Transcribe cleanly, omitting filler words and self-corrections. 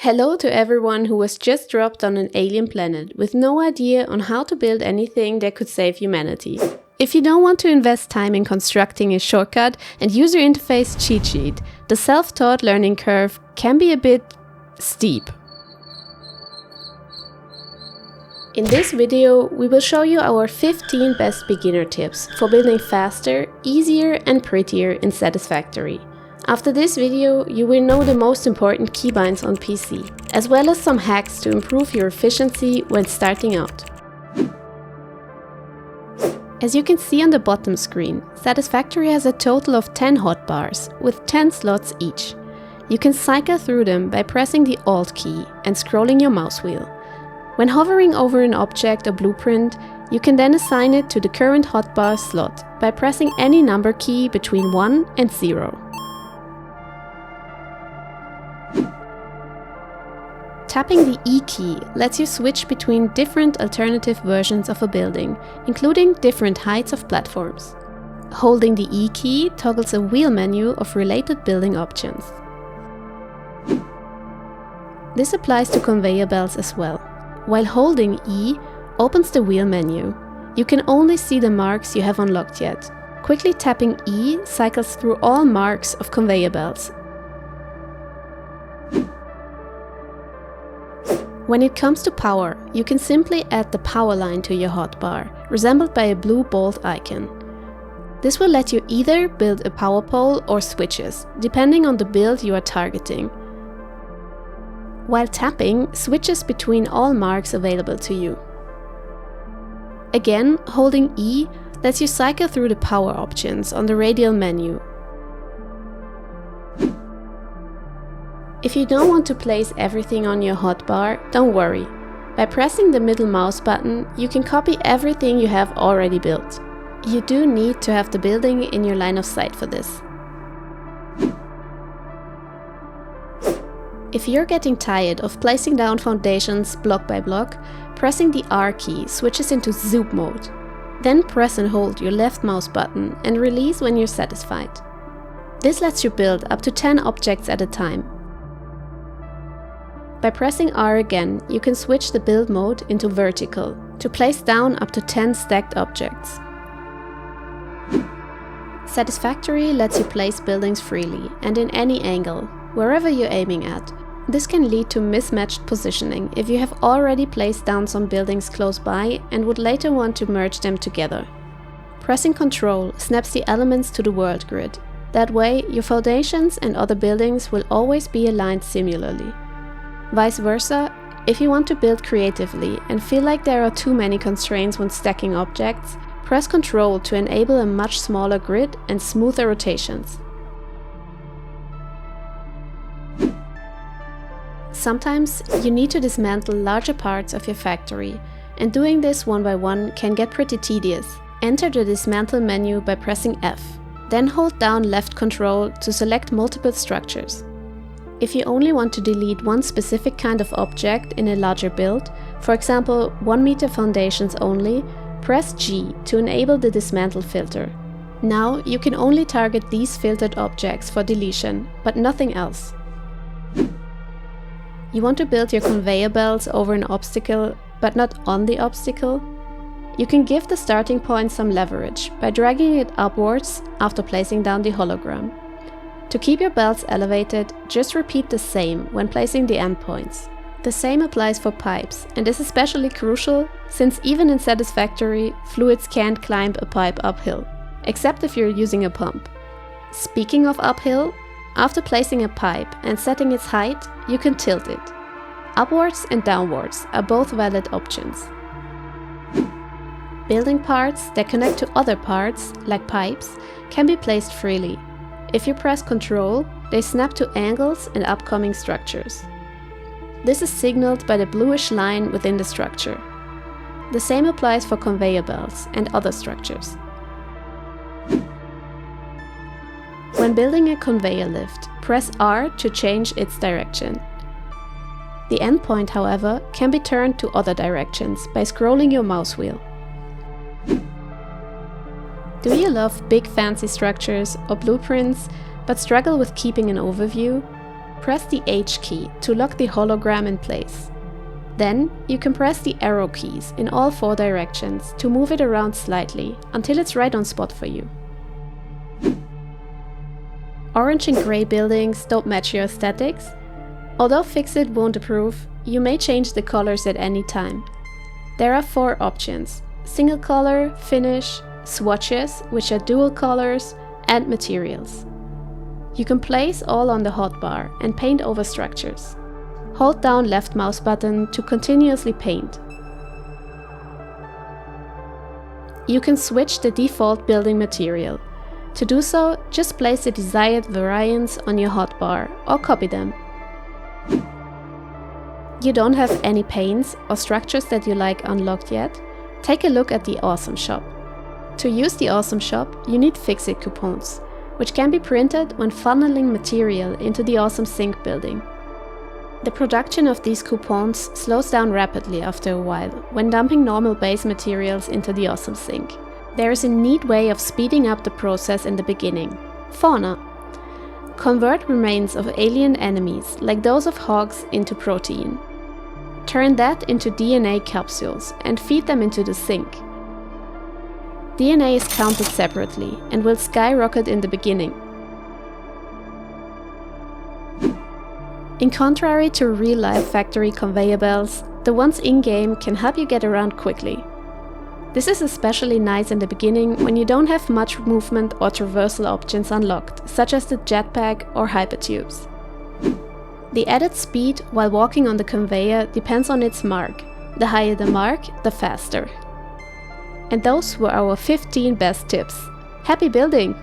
Hello to everyone who was just dropped on an alien planet with no idea on how to build anything that could save humanity. If you don't want to invest time in constructing a shortcut and user interface cheat sheet, the self-taught learning curve can be a bit steep. In this video, we will show you our 15 best beginner tips for building faster, easier and prettier in Satisfactory. After this video, you will know the most important keybinds on PC, as well as some hacks to improve your efficiency when starting out. As you can see on the bottom screen, Satisfactory has a total of 10 hotbars, with 10 slots each. You can cycle through them by pressing the Alt key and scrolling your mouse wheel. When hovering over an object or blueprint, you can then assign it to the current hotbar slot by pressing any number key between 1 and 0. Tapping the E key lets you switch between different alternative versions of a building, including different heights of platforms. Holding the E key toggles a wheel menu of related building options. This applies to conveyor belts as well. While holding E opens the wheel menu, you can only see the marks you have unlocked yet. Quickly tapping E cycles through all marks of conveyor belts. When it comes to power, you can simply add the power line to your hotbar, resembled by a blue bolt icon. This will let you either build a power pole or switches, depending on the build you are targeting. While tapping, switches between all marks available to you. Again, holding E lets you cycle through the power options on the radial menu. If you don't want to place everything on your hotbar, don't worry. By pressing the middle mouse button, you can copy everything you have already built. You do need to have the building in your line of sight for this. If you're getting tired of placing down foundations block by block, pressing the R key switches into zoom mode. Then press and hold your left mouse button and release when you're satisfied. This lets you build up to 10 objects at a time. By pressing R again, you can switch the build mode into vertical to place down up to 10 stacked objects. Satisfactory lets you place buildings freely and in any angle, wherever you're aiming at. This can lead to mismatched positioning if you have already placed down some buildings close by and would later want to merge them together. Pressing Ctrl snaps the elements to the world grid. That way, your foundations and other buildings will always be aligned similarly. Vice versa, if you want to build creatively and feel like there are too many constraints when stacking objects, press Ctrl to enable a much smaller grid and smoother rotations. Sometimes you need to dismantle larger parts of your factory, and doing this one by one can get pretty tedious. Enter the dismantle menu by pressing F, then hold down left Ctrl to select multiple structures. If you only want to delete one specific kind of object in a larger build, for example 1 meter foundations only, press G to enable the dismantle filter. Now you can only target these filtered objects for deletion, but nothing else. You want to build your conveyor belts over an obstacle, but not on the obstacle? You can give the starting point some leverage by dragging it upwards after placing down the hologram. To keep your belts elevated, just repeat the same when placing the endpoints. The same applies for pipes, and is especially crucial since even in Satisfactory, fluids can't climb a pipe uphill, except if you're using a pump. Speaking of uphill, after placing a pipe and setting its height, you can tilt it. Upwards and downwards are both valid options. Building parts that connect to other parts, like pipes, can be placed freely. If you press Ctrl, they snap to angles and upcoming structures. This is signaled by the bluish line within the structure. The same applies for conveyor belts and other structures. When building a conveyor lift, press R to change its direction. The endpoint, however, can be turned to other directions by scrolling your mouse wheel. Do you love big fancy structures or blueprints, but struggle with keeping an overview? press the H key to lock the hologram in place. Then you can press the arrow keys in all 4 directions to move it around slightly until it's right on spot for you. Orange and grey buildings don't match your aesthetics? Although Fixit won't approve, you may change the colors at any time. There are 4 options: single color, finish, swatches, which are dual colors, and materials. You can place all on the hotbar and paint over structures. Hold down left mouse button to continuously paint. You can switch the default building material. To do so, just place the desired variants on your hotbar or copy them. You don't have any paints or structures that you like unlocked yet? Take a look at the Awesome Shop. To use the Awesome Shop, you need Fixit coupons, which can be printed when funneling material into the Awesome Sink building. The production of these coupons slows down rapidly after a while when dumping normal base materials into the Awesome Sink. There is a neat way of speeding up the process in the beginning. Fauna. Convert remains of alien enemies, like those of hogs, into protein. Turn that into DNA capsules and feed them into the sink. DNA is counted separately and will skyrocket in the beginning. In contrary to real-life factory conveyor belts, the ones in-game can help you get around quickly. This is especially nice in the beginning when you don't have much movement or traversal options unlocked, such as the jetpack or hypertubes. The added speed while walking on the conveyor depends on its mark. The higher the mark, the faster. And those were our 15 best tips. Happy building!